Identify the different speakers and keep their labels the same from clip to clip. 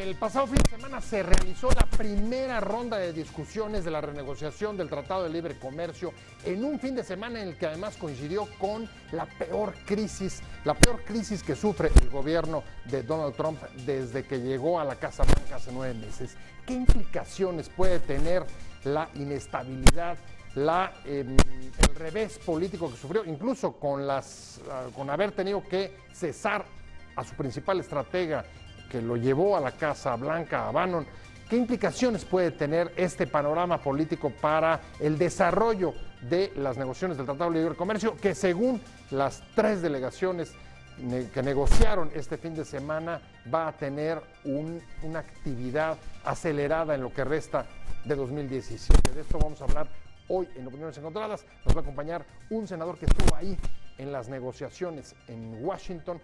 Speaker 1: El pasado fin de semana se realizó la primera ronda de discusiones de la renegociación del Tratado de Libre Comercio en un fin de semana en el que además coincidió con la peor crisis que sufre el gobierno de Donald Trump desde que llegó a la Casa Blanca hace 9 meses. ¿Qué implicaciones puede tener la inestabilidad, el revés político que sufrió, incluso con haber tenido que cesar a su principal estratega que lo llevó a la Casa Blanca, a Bannon? ¿Qué implicaciones puede tener este panorama político para el desarrollo de las negociaciones del Tratado de Libre Comercio, que según las 3 delegaciones que negociaron este fin de semana va a tener una actividad acelerada en lo que resta de 2017? De esto vamos a hablar hoy en Opiniones Encontradas. Nos va a acompañar un senador que estuvo ahí en las negociaciones en Washington.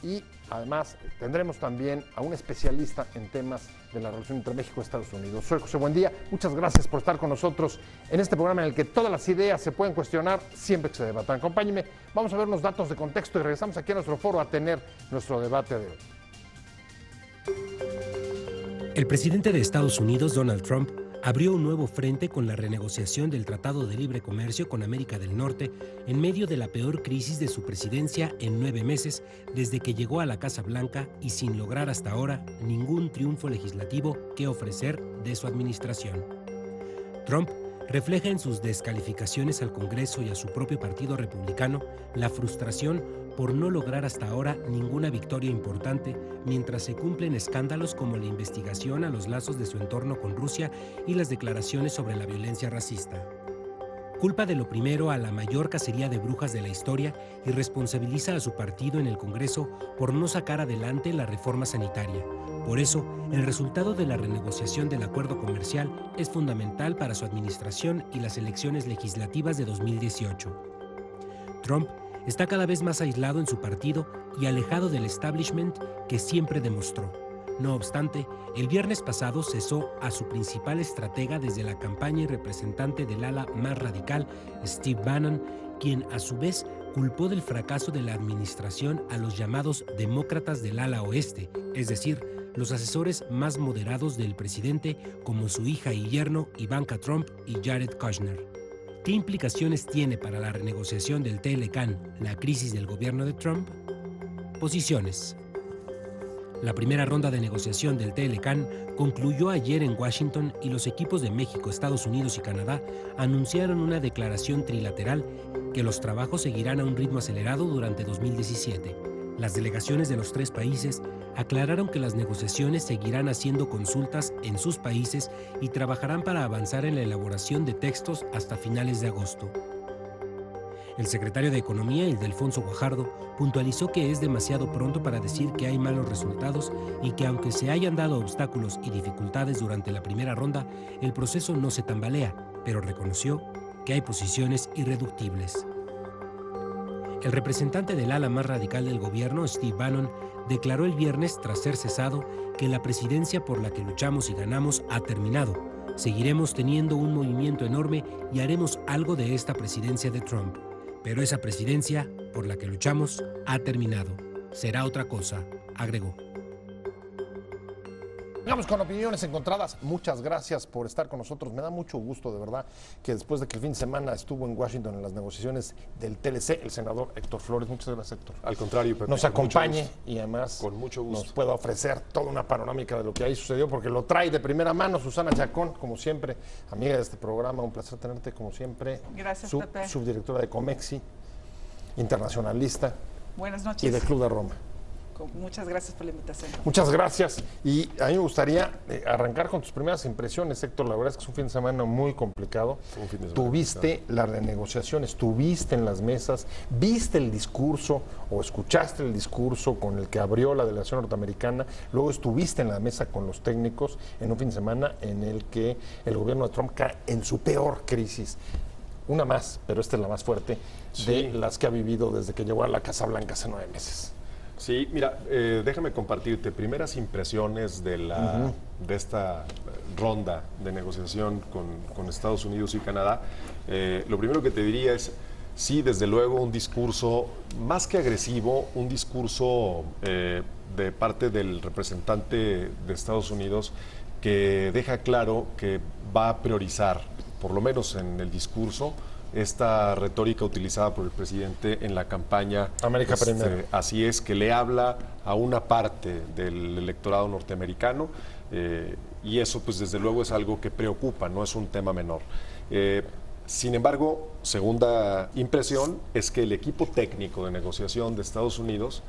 Speaker 1: Y además tendremos también a un especialista en temas de la relación entre México y Estados Unidos. Soy José Buendía, muchas gracias por estar con nosotros en este programa en el que todas las ideas se pueden cuestionar siempre que se debatan. Acompáñenme, vamos a ver unos datos de contexto y regresamos aquí a nuestro foro a tener nuestro debate de hoy.
Speaker 2: El presidente de Estados Unidos, Donald Trump, abrió un nuevo frente con la renegociación del Tratado de Libre Comercio con América del Norte en medio de la peor crisis de su presidencia en 9 meses desde que llegó a la Casa Blanca y sin lograr hasta ahora ningún triunfo legislativo que ofrecer de su administración. Trump refleja en sus descalificaciones al Congreso y a su propio partido republicano la frustración por no lograr hasta ahora ninguna victoria importante mientras se cumplen escándalos como la investigación a los lazos de su entorno con Rusia y las declaraciones sobre la violencia racista. Culpa de lo primero a la mayor cacería de brujas de la historia y responsabiliza a su partido en el Congreso por no sacar adelante la reforma sanitaria. Por eso, el resultado de la renegociación del acuerdo comercial es fundamental para su administración y las elecciones legislativas de 2018. Trump está cada vez más aislado en su partido y alejado del establishment que siempre demostró. No obstante, el viernes pasado cesó a su principal estratega desde la campaña y representante del ala más radical, Steve Bannon, quien a su vez culpó del fracaso de la administración a los llamados demócratas del ala oeste, es decir, los asesores más moderados del presidente como su hija y yerno Ivanka Trump y Jared Kushner. ¿Qué implicaciones tiene para la renegociación del TLCAN la crisis del gobierno de Trump? Posiciones. La primera ronda de negociación del TLCAN concluyó ayer en Washington y los equipos de México, Estados Unidos y Canadá anunciaron una declaración trilateral que los trabajos seguirán a un ritmo acelerado durante 2017. Las delegaciones de los 3 países aclararon que las negociaciones seguirán haciendo consultas en sus países y trabajarán para avanzar en la elaboración de textos hasta finales de agosto. El secretario de Economía, Ildefonso Guajardo, puntualizó que es demasiado pronto para decir que hay malos resultados y que aunque se hayan dado obstáculos y dificultades durante la primera ronda, el proceso no se tambalea, pero reconoció que hay posiciones irreductibles. El representante del ala más radical del gobierno, Steve Bannon, declaró el viernes, tras ser cesado, que la presidencia por la que luchamos y ganamos ha terminado. Seguiremos teniendo un movimiento enorme y haremos algo de esta presidencia de Trump. Pero esa presidencia por la que luchamos ha terminado. Será otra cosa, agregó.
Speaker 1: Vamos con Opiniones Encontradas. Muchas gracias por estar con nosotros. Me da mucho gusto, de verdad, que después de que el fin de semana estuvo en Washington en las negociaciones del TLC, el senador Héctor Flores, muchas gracias, Héctor.
Speaker 3: Al contrario, Pepe,
Speaker 1: nos acompañe y además
Speaker 3: con mucho gusto
Speaker 1: nos pueda ofrecer toda una panorámica de lo que ahí sucedió, porque lo trae de primera mano Susana Chacón, como siempre, amiga de este programa. Un placer tenerte, como siempre.
Speaker 4: Gracias, Pepe.
Speaker 1: Subdirectora de Comexi, internacionalista.
Speaker 4: Buenas noches.
Speaker 1: Y del Club de Roma.
Speaker 4: Muchas gracias por la invitación.
Speaker 1: Muchas gracias. Y a mí me gustaría arrancar con tus primeras impresiones, Héctor. La verdad es que es un fin de semana muy complicado. Tuviste las renegociaciones, estuviste en las mesas, viste el discurso o escuchaste el discurso con el que abrió la delegación norteamericana, luego estuviste en la mesa con los técnicos en un fin de semana en el que el gobierno de Trump cae en su peor crisis. Una más, pero esta es la más fuerte, de las que ha vivido desde que llegó a la Casa Blanca hace 9 meses.
Speaker 3: Sí, mira, déjame compartirte primeras impresiones de esta ronda de negociación con Estados Unidos y Canadá. Lo primero que te diría es, sí, desde luego un discurso más que agresivo, un discurso de parte del representante de Estados Unidos que deja claro que va a priorizar, por lo menos en el discurso, esta retórica utilizada por el presidente en la campaña.
Speaker 1: América primero.
Speaker 3: Así es, que le habla a una parte del electorado norteamericano y eso pues desde luego es algo que preocupa, no es un tema menor. Sin embargo, segunda impresión es que el equipo técnico de negociación de Estados Unidos,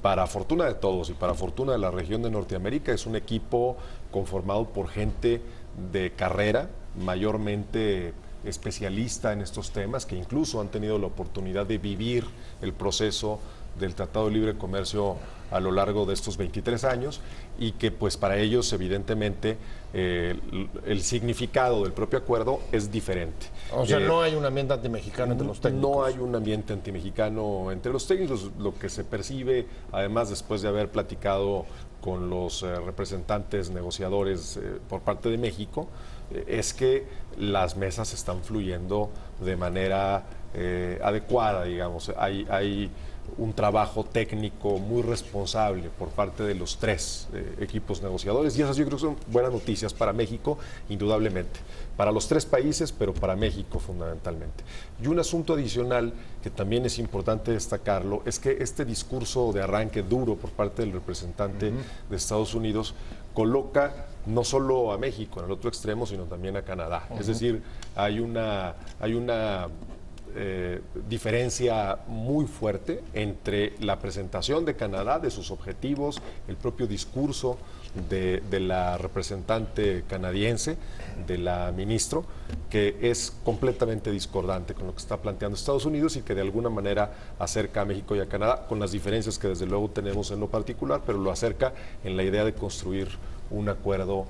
Speaker 3: para fortuna de todos y para fortuna de la región de Norteamérica, es un equipo conformado por gente de carrera, mayormente especialista en estos temas, que incluso han tenido la oportunidad de vivir el proceso del Tratado de Libre Comercio a lo largo de estos 23 años y que pues para ellos evidentemente el significado del propio acuerdo es diferente.
Speaker 1: O sea, no hay un ambiente antimexicano entre los técnicos.
Speaker 3: No hay un ambiente antimexicano entre los técnicos. Lo que se percibe, además, después de haber platicado con los representantes negociadores por parte de México, es que las mesas están fluyendo de manera adecuada, digamos. Hay un trabajo técnico muy responsable por parte de los tres equipos negociadores y esas yo creo que son buenas noticias para México, indudablemente, para los tres países, pero para México fundamentalmente. Y un asunto adicional que también es importante destacarlo es que este discurso de arranque duro por parte del representante de Estados Unidos coloca no solo a México en el otro extremo, sino también a Canadá. Es decir, hay una diferencia muy fuerte entre la presentación de Canadá, de sus objetivos, el propio discurso de la representante canadiense, de la ministra, que es completamente discordante con lo que está planteando Estados Unidos y que de alguna manera acerca a México y a Canadá, con las diferencias que desde luego tenemos en lo particular, pero lo acerca en la idea de construir un acuerdo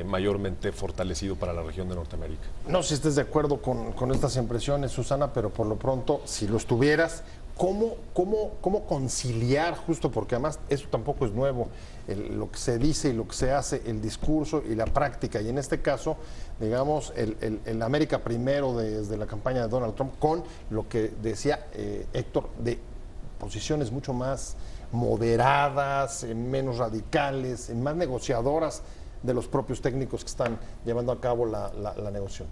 Speaker 3: mayormente fortalecido para la región de Norteamérica.
Speaker 1: No sé si estés de acuerdo con estas impresiones, Susana, pero por lo pronto, si lo estuvieras, ¿cómo conciliar, justo porque además eso tampoco es nuevo, lo que se dice y lo que se hace, el discurso y la práctica, y en este caso, digamos, el América primero desde la campaña de Donald Trump, con lo que decía Héctor, de posiciones mucho más moderadas, menos radicales, más negociadoras de los propios técnicos que están llevando a cabo la negociación.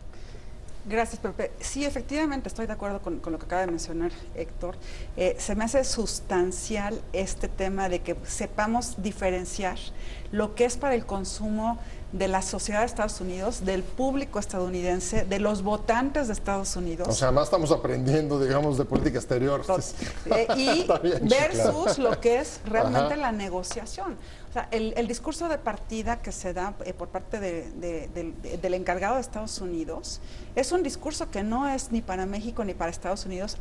Speaker 4: Gracias, Pepe. Sí, efectivamente, estoy de acuerdo con lo que acaba de mencionar Héctor. Se me hace sustancial este tema de que sepamos diferenciar lo que es para el consumo de la sociedad de Estados Unidos, del público estadounidense, de los votantes de Estados Unidos.
Speaker 1: O sea, además estamos aprendiendo, digamos, de política exterior.
Speaker 4: Y versus lo que es realmente la negociación. O sea, el discurso de partida que se da por parte del encargado de Estados Unidos es un discurso que no es ni para México ni para Estados Unidos,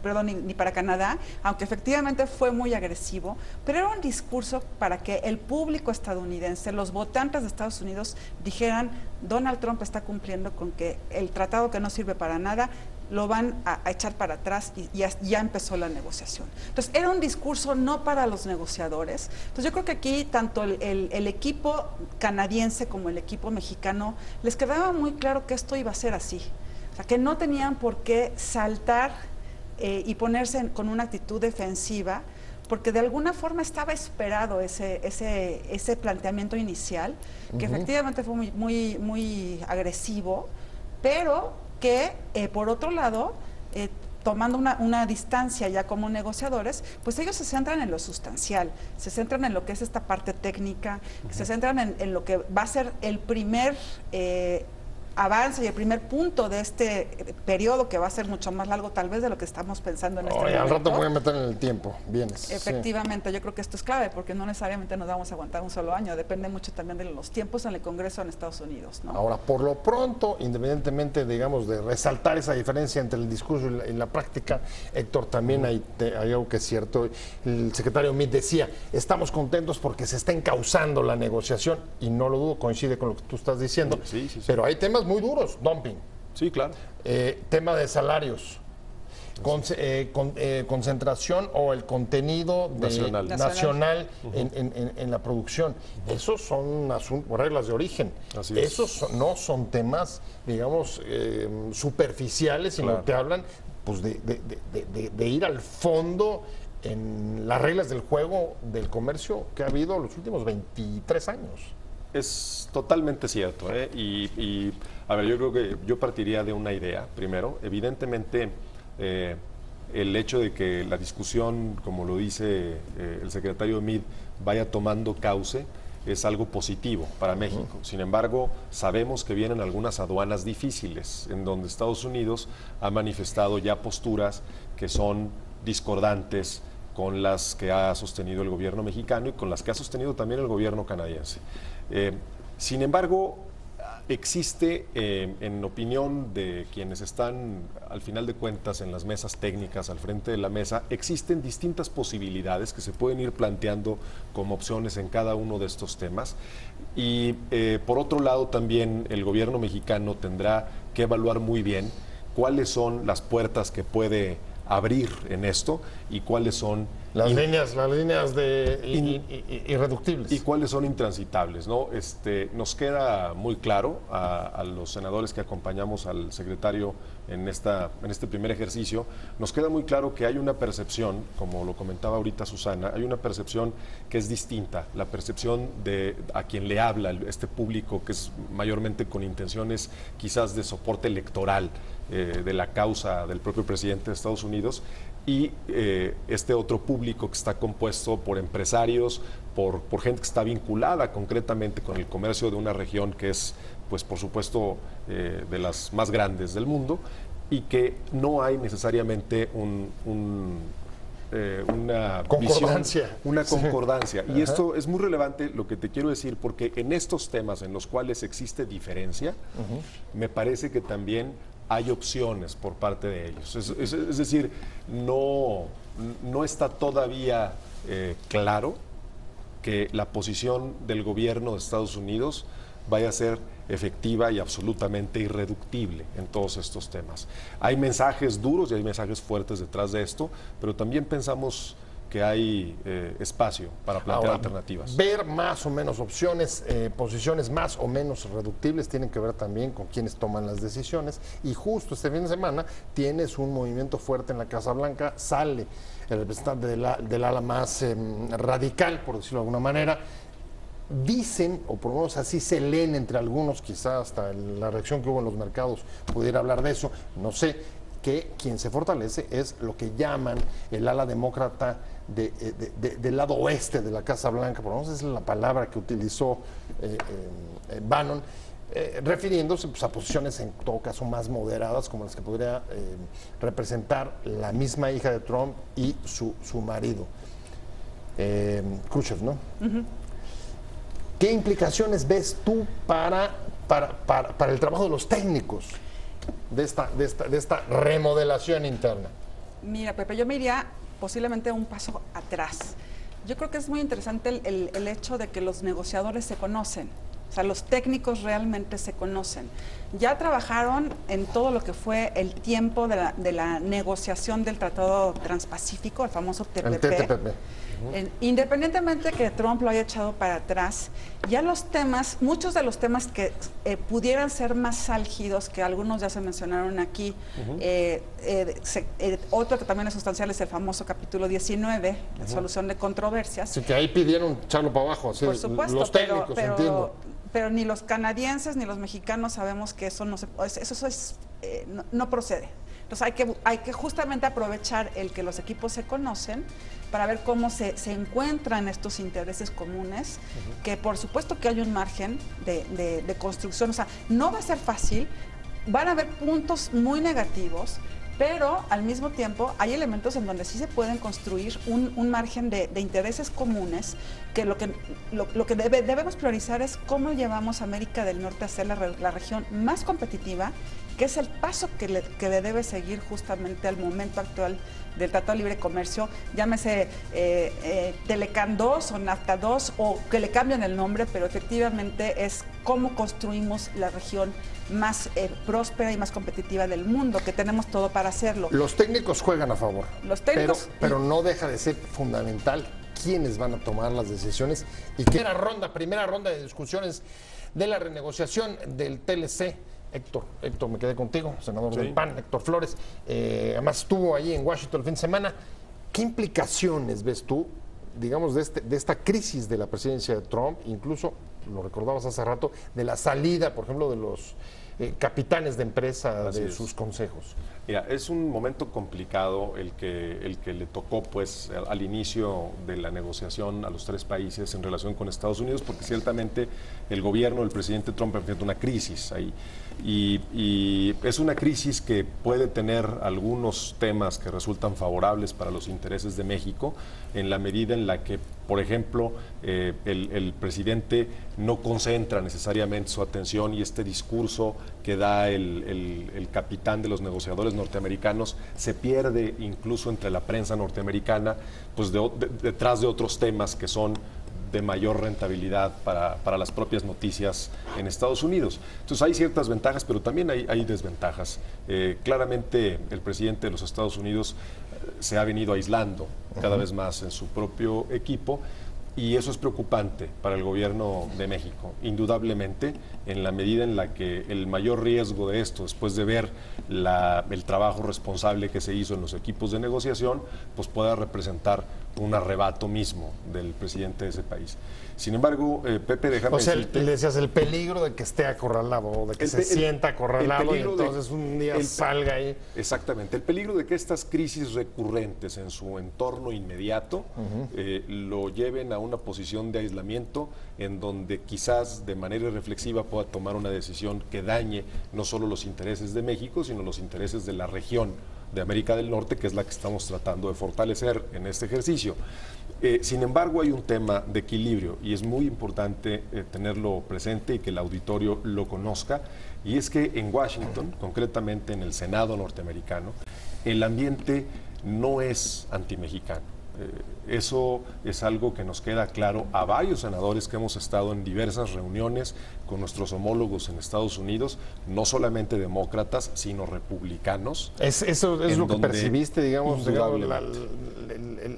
Speaker 4: perdón, ni para Canadá, aunque efectivamente fue muy agresivo, pero era un discurso para que el público estadounidense, los votantes de Estados Unidos dijeran: Donald Trump está cumpliendo con que el tratado que no sirve para nada lo van a echar para atrás y ya empezó la negociación. Entonces, era un discurso no para los negociadores. Entonces, yo creo que aquí tanto el equipo canadiense como el equipo mexicano les quedaba muy claro que esto iba a ser así. O sea, que no tenían por qué saltar y ponerse con una actitud defensiva, porque de alguna forma estaba esperado ese planteamiento inicial, que efectivamente fue muy agresivo, pero que por otro lado, tomando una distancia ya como negociadores, pues ellos se centran en lo sustancial, se centran en lo que es esta parte técnica, se centran en lo que va a ser el primer avance y el primer punto de este periodo, que va a ser mucho más largo tal vez de lo que estamos pensando en este momento.
Speaker 1: Al rato me voy a meter en el tiempo, vienes.
Speaker 4: Efectivamente, yo creo que esto es clave, porque no necesariamente nos vamos a aguantar un solo año, depende mucho también de los tiempos en el Congreso en Estados Unidos, ¿no?
Speaker 1: Ahora, por lo pronto, independientemente, digamos, de resaltar esa diferencia entre el discurso y la práctica, Héctor, también hay algo que es cierto. El secretario Meade decía: estamos contentos porque se está encauzando la negociación, y no lo dudo, coincide con lo que tú estás diciendo,
Speaker 3: sí.
Speaker 1: Pero hay temas muy duros, dumping.
Speaker 3: Sí, claro.
Speaker 1: Tema de salarios, concentración o el contenido nacional en la producción. Esos son reglas de origen. Esos no son temas, digamos, superficiales, sino que hablan pues de ir al fondo en las reglas del juego del comercio que ha habido los últimos 23 años.
Speaker 3: Es totalmente cierto, ¿eh? A ver, yo creo que yo partiría de una idea, primero. Evidentemente, el hecho de que la discusión, como lo dice el secretario Meade, vaya tomando cauce, es algo positivo para México. Sin embargo, sabemos que vienen algunas aduanas difíciles, en donde Estados Unidos ha manifestado ya posturas que son discordantes con las que ha sostenido el gobierno mexicano y con las que ha sostenido también el gobierno canadiense. Sin embargo, existe, en opinión de quienes están, al final de cuentas, en las mesas técnicas, al frente de la mesa, existen distintas posibilidades que se pueden ir planteando como opciones en cada uno de estos temas. Y por otro lado, también el gobierno mexicano tendrá que evaluar muy bien cuáles son las puertas que puede abrir en esto y cuáles son
Speaker 1: las líneas irreductibles
Speaker 3: y cuáles son intransitables, ¿no? Nos queda muy claro a los senadores que acompañamos al secretario en este primer ejercicio, nos queda muy claro que hay una percepción, como lo comentaba ahorita Susana, hay una percepción que es distinta, la percepción de a quien le habla este público, que es mayormente con intenciones quizás de soporte electoral de la causa del propio presidente de Estados Unidos, y este otro público que está compuesto por empresarios, por gente que está vinculada concretamente con el comercio de una región que es, pues por supuesto, de las más grandes del mundo, y que no hay necesariamente una
Speaker 1: concordancia.
Speaker 3: Una concordancia.
Speaker 1: Sí.
Speaker 3: Y esto es muy relevante, lo que te quiero decir, porque en estos temas en los cuales existe diferencia, me parece que también hay opciones por parte de ellos. Es decir, no está todavía claro que la posición del gobierno de Estados Unidos vaya a ser efectiva y absolutamente irreductible en todos estos temas. Hay mensajes duros y hay mensajes fuertes detrás de esto, pero también pensamos que hay espacio para plantear alternativas.
Speaker 1: Ver más o menos opciones, posiciones más o menos reductibles, tienen que ver también con quienes toman las decisiones. Y justo este fin de semana tienes un movimiento fuerte en la Casa Blanca, sale el representante del ala más radical, por decirlo de alguna manera. Dicen, o por lo menos así se leen entre algunos, quizás hasta la reacción que hubo en los mercados pudiera hablar de eso, no sé, que quien se fortalece es lo que llaman el ala demócrata del lado oeste de la Casa Blanca, por lo menos esa es la palabra que utilizó Bannon, refiriéndose pues, a posiciones en todo caso más moderadas, como las que podría representar la misma hija de Trump y su marido, Khrushchev, ¿no? ¿Qué implicaciones ves tú para el trabajo de los técnicos de esta remodelación interna?
Speaker 4: Mira, Pepe, yo me iría posiblemente un paso atrás. Yo creo que es muy interesante el hecho de que los negociadores se conocen, o sea, los técnicos realmente se conocen. Ya trabajaron en todo lo que fue el tiempo de la negociación del Tratado Transpacífico, el famoso TPP.
Speaker 1: El TPP.
Speaker 4: Independientemente que Trump lo haya echado para atrás, ya los temas, muchos de los temas que pudieran ser más álgidos, que algunos ya se mencionaron aquí, otro que también es sustancial es el famoso capítulo 19, la solución de controversias.
Speaker 1: Sí, que ahí pidieron echarlo para abajo, así,
Speaker 4: por supuesto,
Speaker 1: los técnicos, entiendo.
Speaker 4: Pero ni los canadienses ni los mexicanos sabemos que eso no procede. Entonces hay que justamente aprovechar el que los equipos se conocen para ver cómo se encuentran estos intereses comunes, que por supuesto que hay un margen de construcción, o sea, no va a ser fácil, van a haber puntos muy negativos, pero al mismo tiempo hay elementos en donde sí se pueden construir un margen de intereses comunes, que lo que debemos priorizar es cómo llevamos a América del Norte a ser la región más competitiva, que es el paso que le debe seguir justamente al momento actual del Tratado de Libre Comercio, llámese Telecan 2 o NAFTA 2, o que le cambien el nombre, pero efectivamente es cómo construimos la región más próspera y más competitiva del mundo, que tenemos todo para hacerlo.
Speaker 1: Los técnicos juegan a favor,
Speaker 4: los técnicos,
Speaker 1: pero no deja de ser fundamental quiénes van a tomar las decisiones y primera ronda de discusiones de la renegociación del TLC Héctor, me quedé contigo, senador del PAN, Héctor Flores. Además estuvo ahí en Washington el fin de semana. ¿Qué implicaciones ves tú, digamos, de esta crisis de la presidencia de Trump, incluso, lo recordabas hace rato, de la salida, por ejemplo, de los capitanes de empresa de sus consejos?
Speaker 3: Mira, es un momento complicado el que le tocó pues al inicio de la negociación a los tres países en relación con Estados Unidos, porque ciertamente el gobierno del presidente Trump enfrenta una crisis ahí. Y es una crisis que puede tener algunos temas que resultan favorables para los intereses de México, en la medida en la que, por ejemplo, el presidente no concentra necesariamente su atención, y este discurso que da el capitán de los negociadores norteamericanos se pierde incluso entre la prensa norteamericana, pues detrás de otros temas que son de mayor rentabilidad para las propias noticias en Estados Unidos. Entonces hay ciertas ventajas, pero también hay desventajas. Claramente el presidente de los Estados Unidos se ha venido aislando cada vez más en su propio equipo, y eso es preocupante para el gobierno de México, indudablemente, en la medida en la que el mayor riesgo de esto, después de ver el trabajo responsable que se hizo en los equipos de negociación, pues pueda representar un arrebato mismo del presidente de ese país. Sin embargo, Pepe, déjame decirte...
Speaker 1: le decías el peligro de que esté acorralado, de que se sienta acorralado y entonces un día salga ahí.
Speaker 3: Exactamente, el peligro de que estas crisis recurrentes en su entorno inmediato lo lleven a una posición de aislamiento en donde quizás de manera irreflexiva pueda tomar una decisión que dañe no solo los intereses de México, sino los intereses de la región de América del Norte, que es la que estamos tratando de fortalecer en este ejercicio. Sin embargo, hay un tema de equilibrio, y es muy importante tenerlo presente y que el auditorio lo conozca, y es que en Washington, concretamente en el Senado norteamericano, el ambiente no es antimexicano. Eso es algo que nos queda claro a varios senadores que hemos estado en diversas reuniones con nuestros homólogos en Estados Unidos, no solamente demócratas, sino republicanos.
Speaker 1: Eso es lo que percibiste, digamos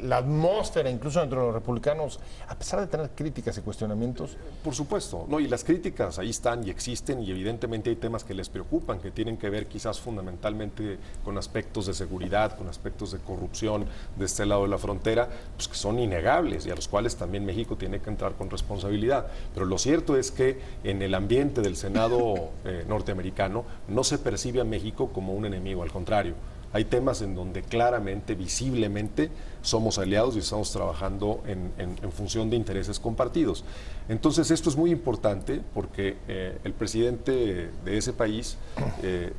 Speaker 1: la atmósfera, incluso entre los republicanos, a pesar de tener críticas y cuestionamientos.
Speaker 3: Por supuesto, no, y las críticas ahí están y existen, y evidentemente hay temas que les preocupan, que tienen que ver quizás fundamentalmente con aspectos de seguridad, con aspectos de corrupción de este lado de la frontera, pues que son innegables y a los cuales también México tiene que entrar con responsabilidad. Pero lo cierto es que en el ambiente del Senado norteamericano no se percibe a México como un enemigo, al contrario. Hay temas en donde claramente, visiblemente, somos aliados y estamos trabajando en función de intereses compartidos. Entonces, esto es muy importante porque el presidente de ese país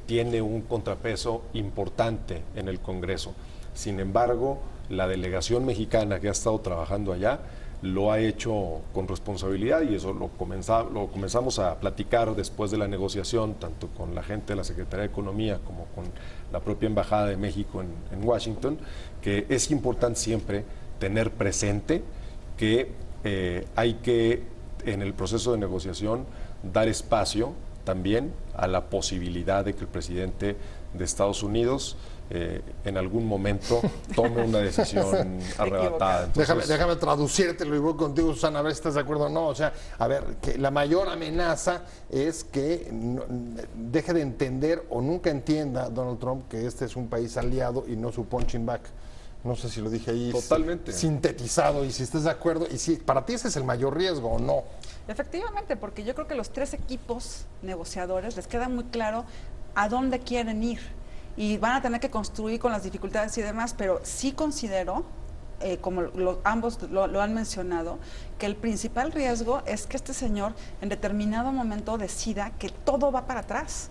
Speaker 3: tiene un contrapeso importante en el Congreso. Sin embargo, la delegación mexicana que ha estado trabajando allá lo ha hecho con responsabilidad, y eso lo comenzamos a platicar después de la negociación, tanto con la gente de la Secretaría de Economía como con la propia Embajada de México en Washington, que es importante siempre tener presente que hay que, en el proceso de negociación, dar espacio también a la posibilidad de que el presidente de Estados Unidos en algún momento tome una decisión arrebatada.
Speaker 1: Entonces, déjame traducírtelo y voy contigo, Susana, a ver si estás de acuerdo o no. O sea, a ver, que la mayor amenaza es que deje de entender o nunca entienda Donald Trump que este es un país aliado y no su punching bag. No sé si lo dije ahí
Speaker 3: totalmente
Speaker 1: sintetizado, y si estás de acuerdo, y si para ti ese es el mayor riesgo o no.
Speaker 4: Efectivamente, porque yo creo que los tres equipos negociadores les queda muy claro a dónde quieren ir, y van a tener que construir con las dificultades y demás, pero sí considero, como ambos lo han mencionado, que el principal riesgo es que este señor en determinado momento decida que todo va para atrás.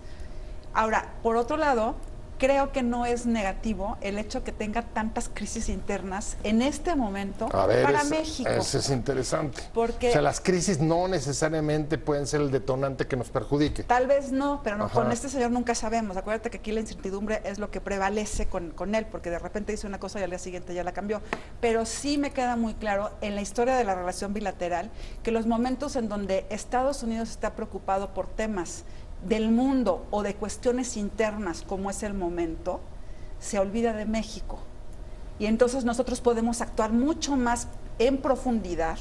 Speaker 4: Ahora, por otro lado, creo que no es negativo el hecho que tenga tantas crisis internas en este momento para México.
Speaker 1: Eso es interesante.
Speaker 4: Porque,
Speaker 1: o sea, las crisis no necesariamente pueden ser el detonante que nos perjudique.
Speaker 4: Tal vez no, pero no, con este señor nunca sabemos. Acuérdate que aquí la incertidumbre es lo que prevalece con él, porque de repente dice una cosa y al día siguiente ya la cambió. Pero sí me queda muy claro en la historia de la relación bilateral que los momentos en donde Estados Unidos está preocupado por temas del mundo o de cuestiones internas, como es el momento, se olvida de México. Y entonces nosotros podemos actuar mucho más en profundidad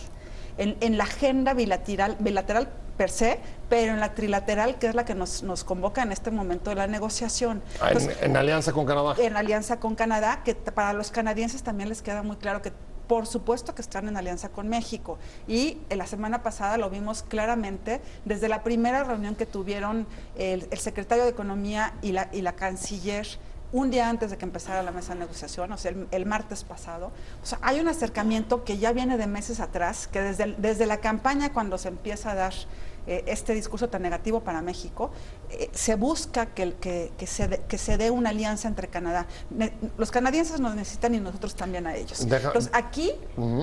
Speaker 4: en la agenda bilateral per se, pero en la trilateral, que es la que nos convoca en este momento de la negociación. Entonces,
Speaker 1: en alianza con Canadá.
Speaker 4: En alianza con Canadá, que para los canadienses también les queda muy claro que por supuesto que están en alianza con México. Y la semana pasada lo vimos claramente desde la primera reunión que tuvieron el secretario de Economía y la canciller un día antes de que empezara la mesa de negociación, o sea, el martes pasado. O sea, hay un acercamiento que ya viene de meses atrás, que desde la campaña, cuando se empieza a dar este discurso tan negativo para México, se busca que se dé una alianza entre Canadá. Los canadienses nos necesitan y nosotros también a ellos. Entonces, aquí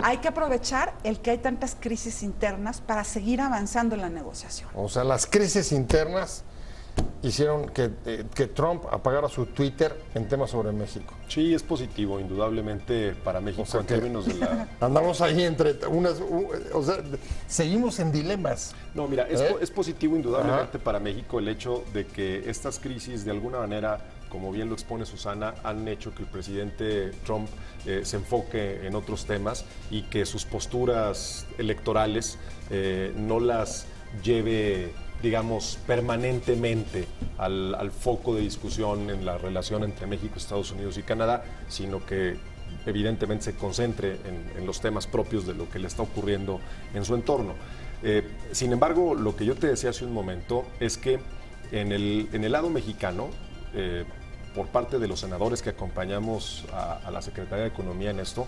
Speaker 4: hay que aprovechar el que hay tantas crisis internas para seguir avanzando en la negociación.
Speaker 1: O sea, las crisis internas hicieron que Trump apagara su Twitter en temas sobre México.
Speaker 3: Sí, es positivo, indudablemente, para México,
Speaker 1: O sea,
Speaker 3: en términos de la...
Speaker 1: Andamos ahí entre unas... o sea, seguimos en dilemas.
Speaker 3: No, mira, es positivo indudablemente para México el hecho de que estas crisis, de alguna manera, como bien lo expone Susana, han hecho que el presidente Trump se enfoque en otros temas y que sus posturas electorales no las lleve, digamos, permanentemente al foco de discusión en la relación entre México, Estados Unidos y Canadá, sino que evidentemente se concentre en los temas propios de lo que le está ocurriendo en su entorno. Sin embargo, lo que yo te decía hace un momento es que en el lado mexicano, por parte de los senadores que acompañamos a la Secretaría de Economía en esto,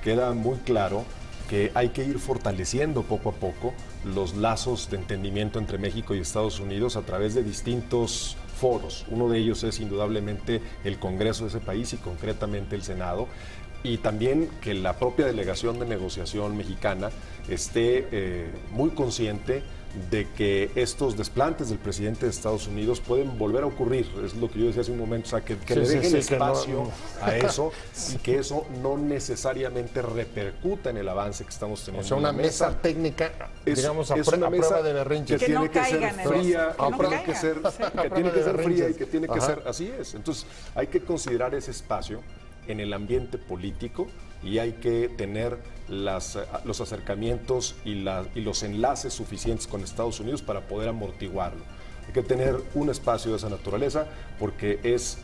Speaker 3: queda muy claro que hay que ir fortaleciendo poco a poco los lazos de entendimiento entre México y Estados Unidos a través de distintos foros. Uno de ellos es indudablemente el Congreso de ese país y concretamente el Senado, y también que la propia delegación de negociación mexicana esté muy consciente de que estos desplantes del presidente de Estados Unidos pueden volver a ocurrir. Es lo que yo decía hace un momento, o sea, que le dejen espacio a eso y que eso no necesariamente repercuta en el avance que estamos teniendo.
Speaker 1: O sea, una mesa técnica, digamos, a prueba de berrinches.
Speaker 3: Que tiene
Speaker 4: no
Speaker 3: que ser fría, que tiene que ser fría y que tiene que ser, así es. Entonces, hay que considerar ese espacio en el ambiente político y hay que tener los acercamientos y los enlaces suficientes con Estados Unidos para poder amortiguarlo. Hay que tener un espacio de esa naturaleza porque es,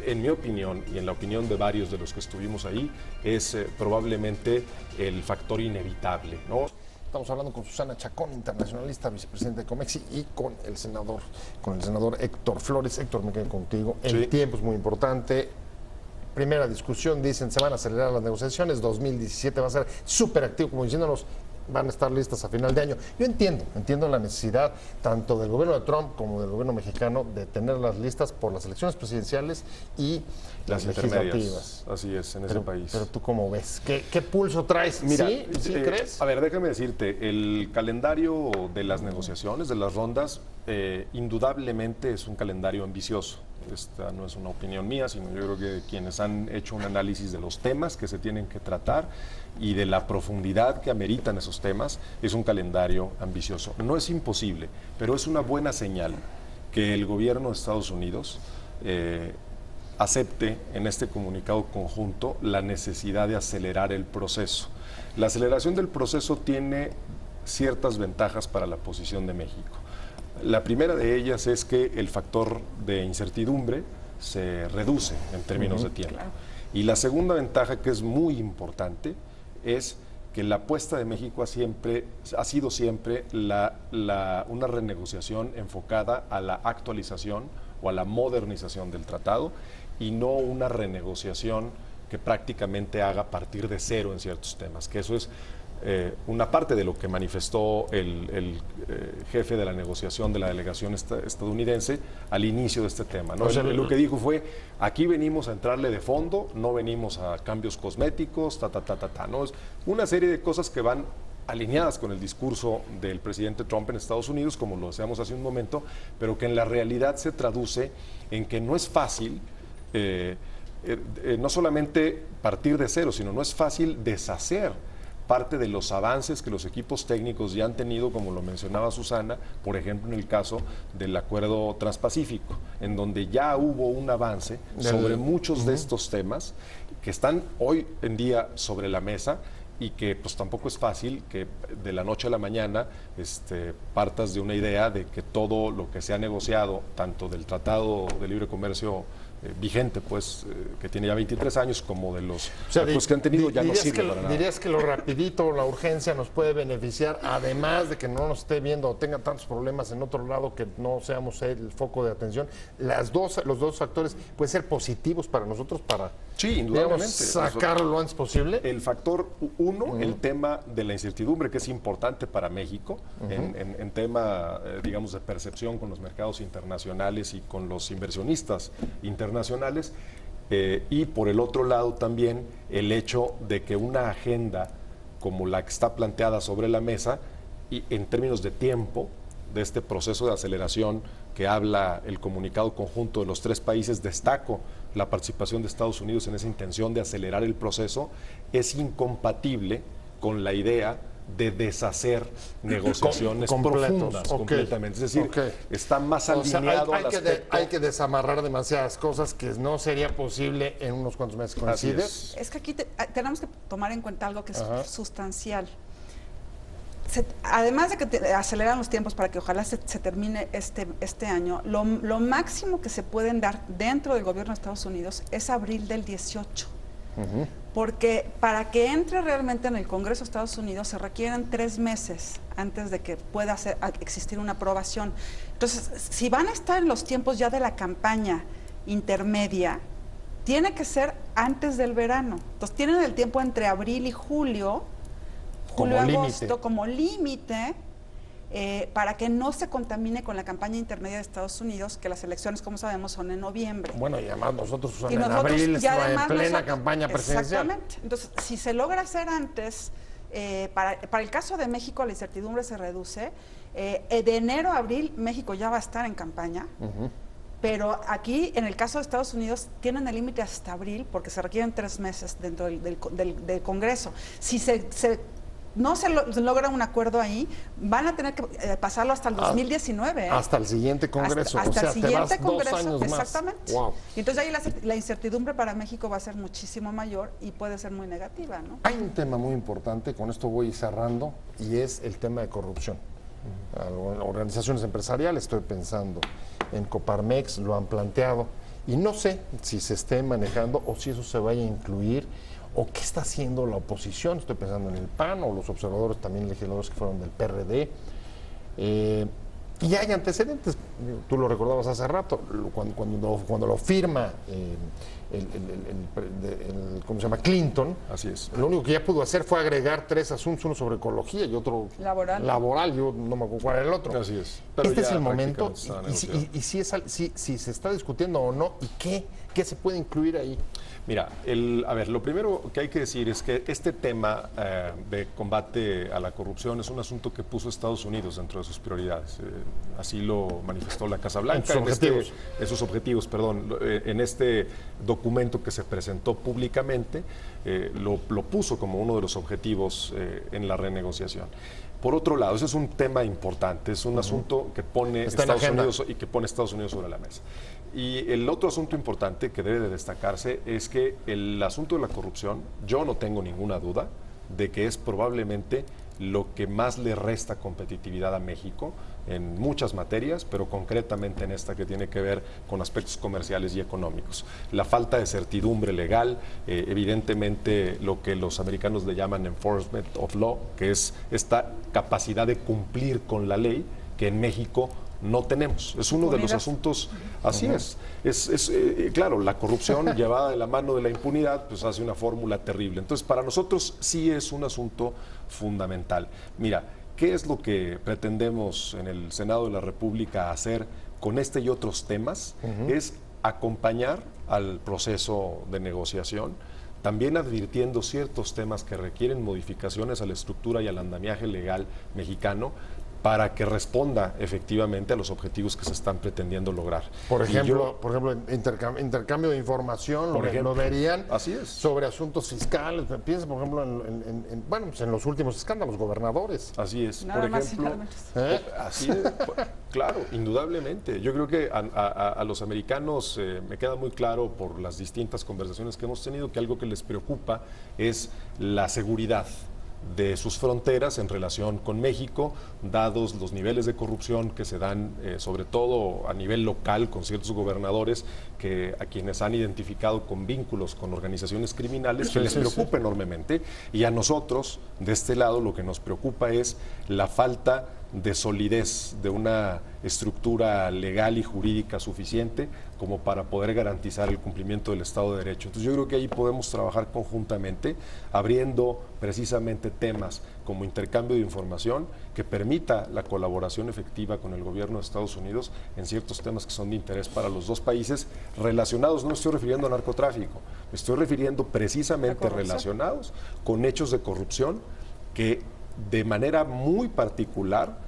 Speaker 3: en mi opinión y en la opinión de varios de los que estuvimos ahí, es probablemente el factor inevitable, ¿no?
Speaker 1: Estamos hablando con Susana Chacón, internacionalista, vicepresidenta de Comexi, y con el senador Héctor Flores. Héctor, me quedo contigo. El tiempo es muy importante. Primera discusión, dicen, se van a acelerar las negociaciones, 2017 va a ser súper activo, como diciéndonos, van a estar listas a final de año. Yo entiendo la necesidad tanto del gobierno de Trump como del gobierno mexicano de tenerlas listas por las elecciones presidenciales y las legislativas.
Speaker 3: Así es, en ese país.
Speaker 1: Pero tú, ¿cómo ves? ¿Qué pulso traes?
Speaker 3: Mira,
Speaker 1: ¿Sí crees?
Speaker 3: A ver, déjame decirte, el calendario de las negociaciones, de las rondas, indudablemente es un calendario ambicioso. Esta no es una opinión mía, sino yo creo que quienes han hecho un análisis de los temas que se tienen que tratar y de la profundidad que ameritan esos temas, es un calendario ambicioso. No es imposible, pero es una buena señal que el gobierno de Estados Unidos acepte en este comunicado conjunto la necesidad de acelerar el proceso. La aceleración del proceso tiene ciertas ventajas para la posición de México. La primera de ellas es que el factor de incertidumbre se reduce en términos de tiempo. Claro. Y la segunda ventaja, que es muy importante, es que la apuesta de México ha sido siempre una renegociación enfocada a la actualización o a la modernización del tratado y no una renegociación que prácticamente haga partir de cero en ciertos temas, que eso es una parte de lo que manifestó el jefe de la negociación de la delegación estadounidense al inicio de este tema, ¿no? Lo que dijo fue, aquí venimos a entrarle de fondo, no venimos a cambios cosméticos, ¿no? Es una serie de cosas que van alineadas con el discurso del presidente Trump en Estados Unidos, como lo decíamos hace un momento, pero que en la realidad se traduce en que no es fácil no solamente partir de cero, sino no es fácil deshacer parte de los avances que los equipos técnicos ya han tenido, como lo mencionaba Susana, por ejemplo en el caso del acuerdo transpacífico, en donde ya hubo un avance sobre muchos de estos temas que están hoy en día sobre la mesa y que pues tampoco es fácil que de la noche a la mañana partas de una idea de que todo lo que se ha negociado, tanto del Tratado de Libre Comercio vigente, pues, que tiene ya 23 años, como de los pues, que han tenido, ya no sirve para nada.
Speaker 1: ¿Dirías que lo rapidito, la urgencia nos puede beneficiar, además de que no nos esté viendo o tenga tantos problemas en otro lado que no seamos el foco de atención? Los dos factores pueden ser positivos para nosotros para
Speaker 3: indudablemente
Speaker 1: sacarlo lo antes posible.
Speaker 3: El factor uno, el tema de la incertidumbre, que es importante para México, en tema, digamos, de percepción con los mercados internacionales y con los inversionistas internacionales, y por el otro lado también el hecho de que una agenda como la que está planteada sobre la mesa, y en términos de tiempo, de este proceso de aceleración que habla el comunicado conjunto de los 3 países, destaco la participación de Estados Unidos en esa intención de acelerar el proceso, es incompatible con la idea de deshacer negociaciones profundas, completamente. Es decir, está más alineado al aspecto.
Speaker 1: Hay que desamarrar demasiadas cosas que no sería posible en unos cuantos meses. ¿Coincides?
Speaker 4: Es que aquí tenemos que tomar en cuenta algo que es sustancial. Además de que aceleran los tiempos para que ojalá se termine este año, lo máximo que se pueden dar dentro del gobierno de Estados Unidos es abril del 18. Porque para que entre realmente en el Congreso de Estados Unidos se requieren 3 meses antes de que pueda existir una aprobación. Entonces, si van a estar en los tiempos ya de la campaña intermedia, tiene que ser antes del verano. Entonces, tienen el tiempo entre abril y julio, agosto, como límite, para que no se contamine con la campaña intermedia de Estados Unidos, que las elecciones, como sabemos, son en noviembre.
Speaker 1: Bueno, y además nosotros en abril en plena campaña presidencial.
Speaker 4: Exactamente. Entonces, si se logra hacer antes, para el caso de México la incertidumbre se reduce. De enero a abril México ya va a estar en campaña. Pero aquí, en el caso de Estados Unidos, tienen el límite hasta abril porque se requieren 3 meses dentro del Congreso. Si no se logra un acuerdo ahí, van a tener que pasarlo hasta el 2019.
Speaker 1: Hasta el siguiente Congreso.
Speaker 4: Hasta el siguiente Congreso,
Speaker 1: 2 años más.
Speaker 4: exactamente.
Speaker 1: Wow.
Speaker 4: Y entonces ahí la incertidumbre para México va a ser muchísimo mayor y puede ser muy negativa, ¿no?
Speaker 1: Hay un tema muy importante, con esto voy cerrando, y es el tema de corrupción. Organizaciones empresariales, estoy pensando en Coparmex, lo han planteado, y no sé si se esté manejando o si eso se vaya a incluir, o qué está haciendo la oposición. Estoy pensando en el PAN o los observadores, también legisladores que fueron del PRD. Y hay antecedentes, tú lo recordabas hace rato, cuando lo firma ¿cómo se llama? Clinton.
Speaker 3: Así es.
Speaker 1: Lo único que ya pudo hacer fue agregar 3 asuntos, uno sobre ecología y otro laboral, yo no me acuerdo cuál era el otro.
Speaker 3: Así es.
Speaker 1: Pero este es el momento, y si se está discutiendo o no, y qué se puede incluir ahí.
Speaker 3: Mira, a ver, lo primero que hay que decir es que este tema de combate a la corrupción es un asunto que puso Estados Unidos dentro de sus prioridades. Así lo manifestó la Casa Blanca. En sus objetivos, perdón. En este documento que se presentó públicamente, lo puso como uno de los objetivos en la renegociación. Por otro lado, ese es un tema importante, es un asunto que pone Estados Unidos sobre la mesa. Y el otro asunto importante que debe de destacarse es que el asunto de la corrupción, yo no tengo ninguna duda de que es probablemente lo que más le resta competitividad a México en muchas materias, pero concretamente en esta que tiene que ver con aspectos comerciales y económicos. La falta de certidumbre legal, evidentemente lo que los americanos le llaman enforcement of law, que es esta capacidad de cumplir con la ley que en México no tenemos. Es uno de los asuntos, así es. Claro, la corrupción llevada de la mano de la impunidad, pues hace una fórmula terrible. Entonces, para nosotros sí es un asunto fundamental. Mira, ¿qué es lo que pretendemos en el Senado de la República hacer con este y otros temas? Es acompañar al proceso de negociación, también advirtiendo ciertos temas que requieren modificaciones a la estructura y al andamiaje legal mexicano, para que responda efectivamente a los objetivos que se están pretendiendo lograr.
Speaker 1: Por ejemplo, intercambio de información, lo verían
Speaker 3: así es.
Speaker 1: sobre asuntos fiscales. Piensa, por ejemplo, en los últimos escándalos, gobernadores.
Speaker 3: Así es.
Speaker 4: Nada
Speaker 3: por ejemplo, así es. Claro, indudablemente. Yo creo que a los americanos me queda muy claro por las distintas conversaciones que hemos tenido que algo que les preocupa es la seguridad de sus fronteras en relación con México, dados los niveles de corrupción que se dan, sobre todo a nivel local, con ciertos gobernadores a quienes han identificado con vínculos con organizaciones criminales, que les preocupa enormemente. Y a nosotros, de este lado, lo que nos preocupa es la falta de solidez de una estructura legal y jurídica suficiente como para poder garantizar el cumplimiento del Estado de Derecho. Entonces yo creo que ahí podemos trabajar conjuntamente, abriendo precisamente temas como intercambio de información que permita la colaboración efectiva con el gobierno de Estados Unidos en ciertos temas que son de interés para los dos países relacionados, no me estoy refiriendo a narcotráfico, me estoy refiriendo precisamente relacionados con hechos de corrupción que de manera muy particular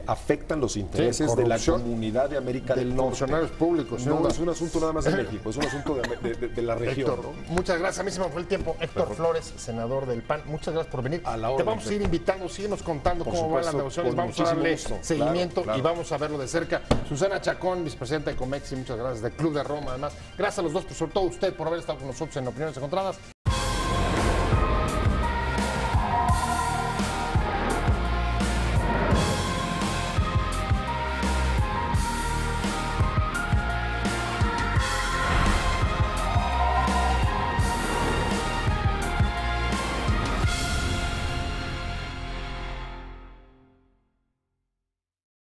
Speaker 3: afectan los intereses de la comunidad de América del Norte.
Speaker 1: Funcionarios públicos.
Speaker 3: No es un asunto nada más de México, es un asunto de la región.
Speaker 1: Héctor, muchas gracias. A mí se me fue el tiempo. Héctor Flores, senador del PAN, muchas gracias por venir. Te vamos a ir invitando, síguenos contando cómo van las negociaciones, vamos a darle seguimiento y vamos a verlo de cerca. Susana Chacón, vicepresidenta de Comexi, muchas gracias, del Club de Roma, además. Gracias a los dos, pero sobre todo a usted por haber estado con nosotros en Opiniones Encontradas.